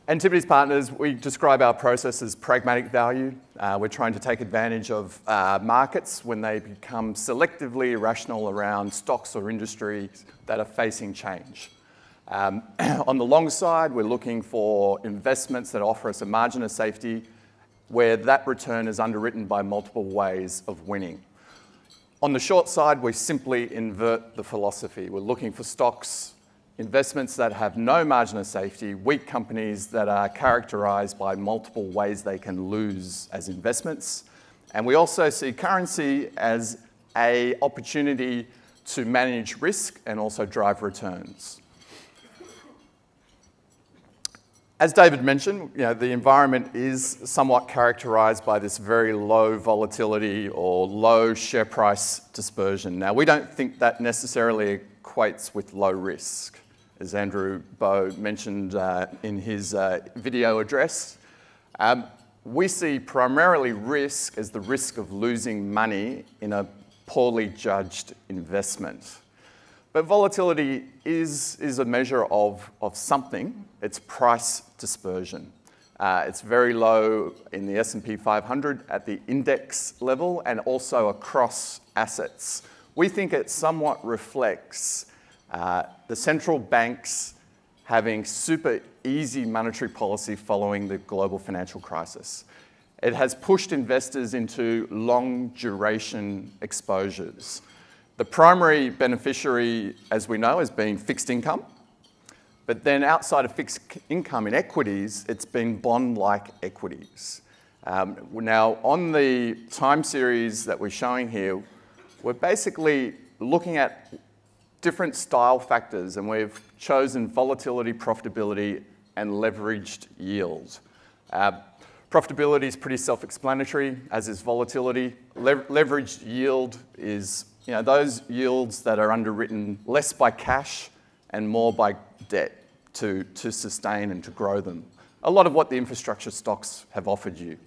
Antipodes Partners, we describe our process as pragmatic value. We're trying to take advantage of markets when they become selectively irrational around stocks or industries that are facing change. On the long side, we're looking for investments that offer us a margin of safety where that return is underwritten by multiple ways of winning. On the short side, we simply invert the philosophy. We're looking for stocks, investments that have no margin of safety, weak companies that are characterized by multiple ways they can lose as investments. And we also see currency as an opportunity to manage risk and also drive returns. As David mentioned, the environment is somewhat characterized by this very low volatility or low share price dispersion. Now, we don't think that necessarily equates with low risk. As Andrew Bowe mentioned in his video address, we see primarily risk as the risk of losing money in a poorly judged investment. But volatility is a measure of something. It's price dispersion. It's very low in the S&P 500 at the index level and also across assets. We think it somewhat reflects the central banks having super easy monetary policy following the global financial crisis. It has pushed investors into long duration exposures. The primary beneficiary, as we know, has been fixed income. But then outside of fixed income in equities, it's been bond-like equities. Now, on the time series that we're showing here, we're basically looking at different style factors, and we've chosen volatility, profitability, and leveraged yield. Profitability is pretty self-explanatory, as is volatility. Leveraged yield is those yields that are underwritten less by cash and more by debt to sustain and to grow them. A lot of what the infrastructure stocks have offered you.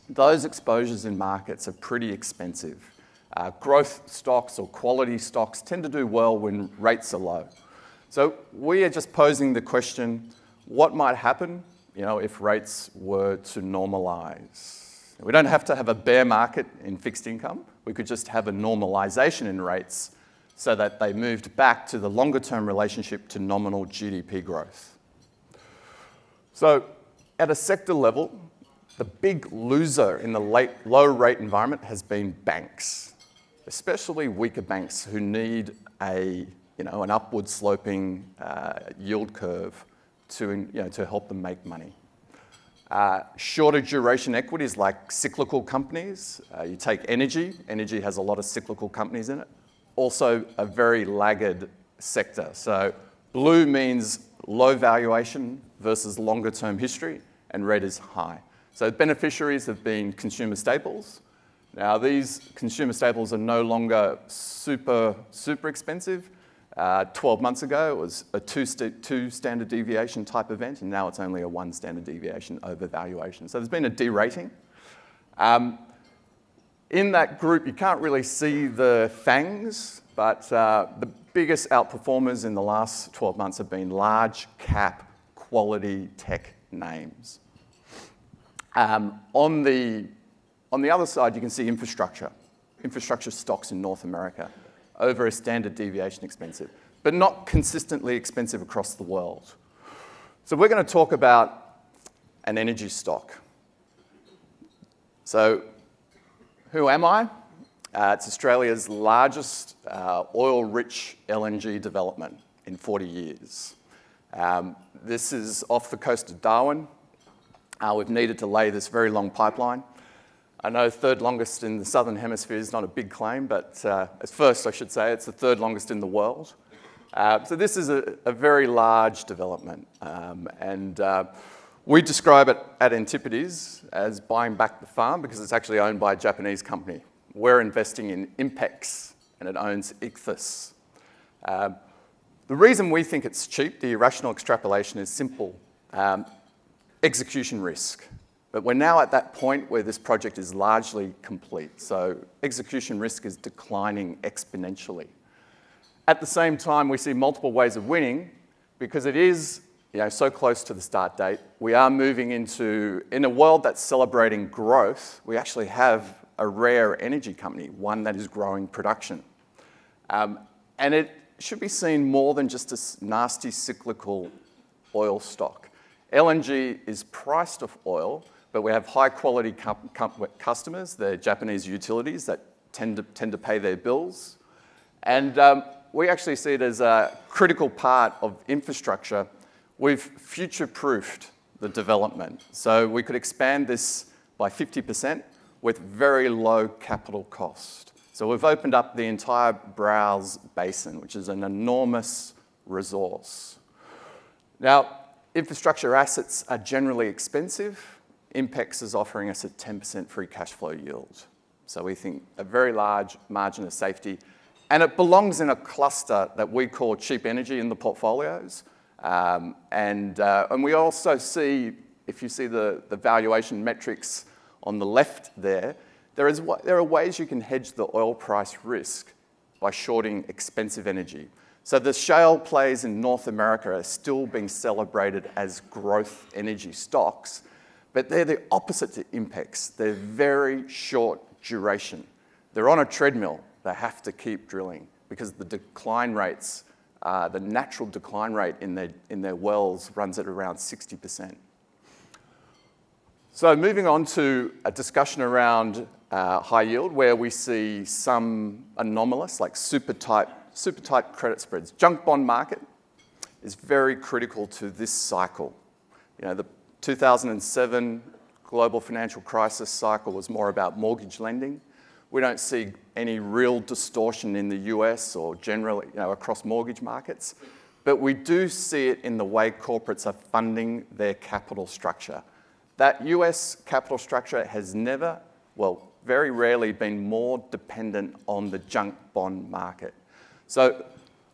Those exposures in markets are pretty expensive. Growth stocks or quality stocks tend to do well when rates are low. So we are just posing the question, what might happen if rates were to normalize? We don't have to have a bear market in fixed income. We could just have a normalization in rates so that they moved back to the longer term relationship to nominal GDP growth. So at a sector level, the big loser in the low rate environment has been banks, especially weaker banks who need an upward sloping yield curve to help them make money. Shorter duration equities like cyclical companies. You take energy. Energy has a lot of cyclical companies in it. Also a very laggard sector. So blue means low valuation versus longer term history, and red is high. So beneficiaries have been consumer staples. Now these consumer staples are no longer super expensive. 12 months ago, it was a two standard deviation type event, and now it's only a 1 standard deviation over valuation. So there's been a derating. In that group, you can't really see the FANGs, but the biggest outperformers in the last 12 months have been large cap quality tech names. On the other side, you can see infrastructure stocks in North America. Over a standard deviation expensive, but not consistently expensive across the world. So we're going to talk about an energy stock. So who am I? It's Australia's largest oil-rich LNG development in 40 years. This is off the coast of Darwin. We've needed to lay this very long pipeline. I know third longest in the southern hemisphere is not a big claim, but at first I should say it's the third longest in the world. So this is a very large development, and we describe it at Antipodes as buying back the farm because it's actually owned by a Japanese company. We're investing in Inpex, and it owns Ichthys. The reason we think it's cheap, the irrational extrapolation, is simple. Execution risk. But we're now at that point where this project is largely complete. So execution risk is declining exponentially. At the same time, we see multiple ways of winning because it is so close to the start date, we are moving into, in a world that's celebrating growth, we actually have a rare energy company, one that is growing production. And it should be seen more than just a nasty cyclical oil stock. LNG is priced off oil, but we have high-quality customers, the Japanese utilities that tend to pay their bills. And we actually see it as a critical part of infrastructure. We've future-proofed the development. So we could expand this by 50% with very low capital cost. So we've opened up the entire Browse Basin, which is an enormous resource. Now, infrastructure assets are generally expensive. Inpex is offering us a 10% free cash flow yield. So we think a very large margin of safety. And it belongs in a cluster that we call cheap energy in the portfolios. And we also see, if you see the valuation metrics on the left there, there are ways you can hedge the oil price risk by shorting expensive energy. So the shale plays in North America are still being celebrated as growth energy stocks, but they're the opposite to Inpex. They're very short duration. They're on a treadmill. They have to keep drilling because the decline rates, the natural decline rate in their wells runs at around 60%. So moving on to a discussion around high yield, where we see some anomalous, like super tight credit spreads. Junk bond market is very critical to this cycle. The 2007 global financial crisis cycle was more about mortgage lending. We don't see any real distortion in the US or generally across mortgage markets, but we do see it in the way corporates are funding their capital structure. That US capital structure has never, well, very rarely been more dependent on the junk bond market. So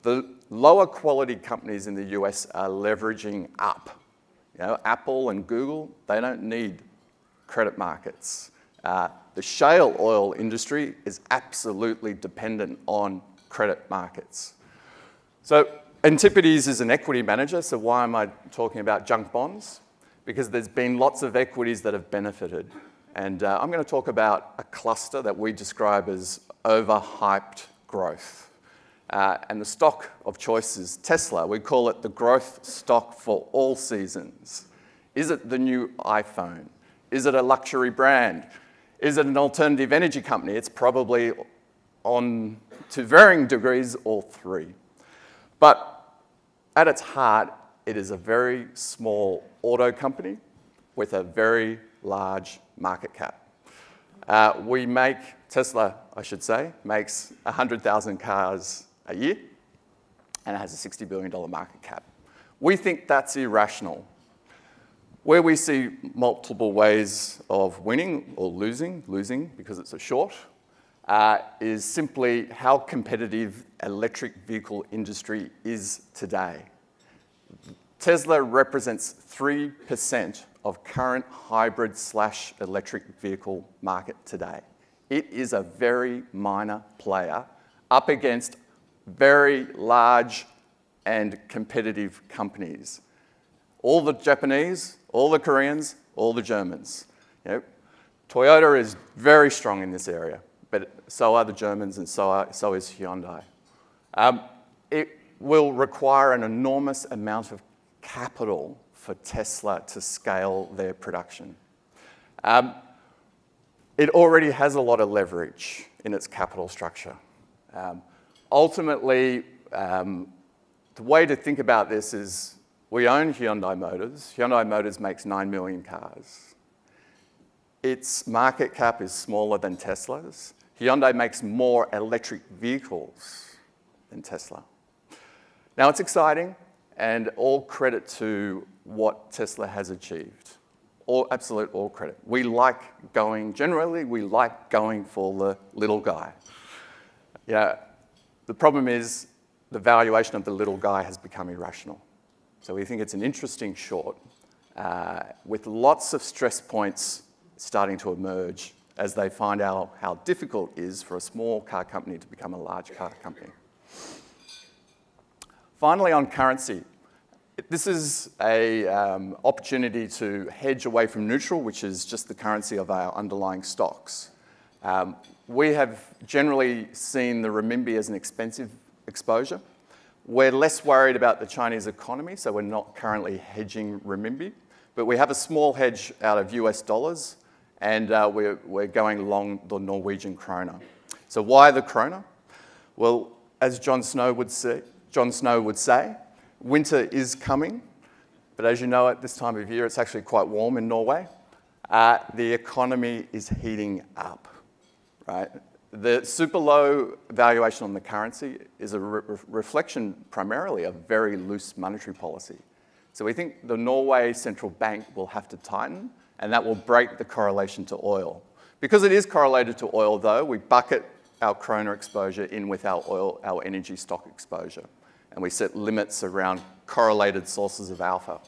the lower quality companies in the US are leveraging up. Apple and Google, they don't need credit markets. The shale oil industry is absolutely dependent on credit markets. So Antipodes is an equity manager, so why am I talking about junk bonds? Because there's been lots of equities that have benefited. And I'm going to talk about a cluster that we describe as overhyped growth. And the stock of choice is Tesla. We call it the growth stock for all seasons. Is it the new iPhone? Is it a luxury brand? Is it an alternative energy company? It's probably, to varying degrees, all three. But at its heart, it is a very small auto company with a very large market cap. Tesla, I should say, makes 100,000 cars a year, and it has a $60 billion market cap. We think that's irrational. Where we see multiple ways of winning or losing because it's a short, is simply how competitive electric vehicle industry is today. Tesla represents 3% of current hybrid/electric vehicle market today. It is a very minor player up against very large and competitive companies. All the Japanese, all the Koreans, all the Germans. Toyota is very strong in this area, but so are the Germans and so is Hyundai. It will require an enormous amount of capital for Tesla to scale their production. It already has a lot of leverage in its capital structure. Ultimately, the way to think about this is we own Hyundai Motors. Hyundai Motors makes 9 million cars. Its market cap is smaller than Tesla's. Hyundai makes more electric vehicles than Tesla. Now, it's exciting, and all credit to what Tesla has achieved. Absolute all credit. Generally, we like going for the little guy. The problem is the valuation of the little guy has become irrational. So we think it's an interesting short with lots of stress points starting to emerge as they find out how difficult it is for a small car company to become a large car company. Finally, on currency, This is an opportunity to hedge away from neutral, which is just the currency of our underlying stocks. We have generally seen the renminbi as an expensive exposure. We're less worried about the Chinese economy, so we're not currently hedging renminbi. But we have a small hedge out of US dollars, and we're going long the Norwegian krona. So why the krona? Well, as Jon Snow would say, winter is coming, but as you know, at this time of year, it's actually quite warm in Norway. The economy is heating up, right? The super low valuation on the currency is a reflection primarily of very loose monetary policy. So we think the Norway central bank will have to tighten, and that will break the correlation to oil. Because it is correlated to oil, though, we bucket our krona exposure in with our energy stock exposure. And we set limits around correlated sources of alpha.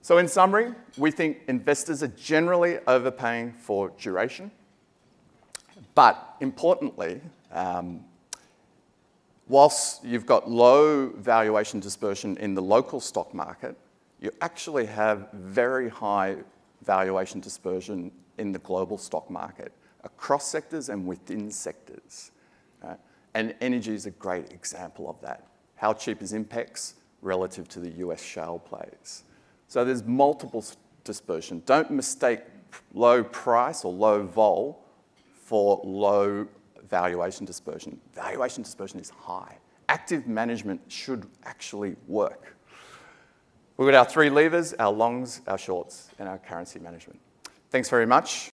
So in summary, we think investors are generally overpaying for duration. But importantly, whilst you've got low valuation dispersion in the local stock market, you actually have very high valuation dispersion in the global stock market, across sectors and within sectors. Right? And energy is a great example of that. How cheap is Inpex relative to the US shale plays? So there's multiple dispersion. Don't mistake low price or low vol for low valuation dispersion. Valuation dispersion is high. Active management should actually work. We've got our three levers: our longs, our shorts, and our currency management. Thanks very much.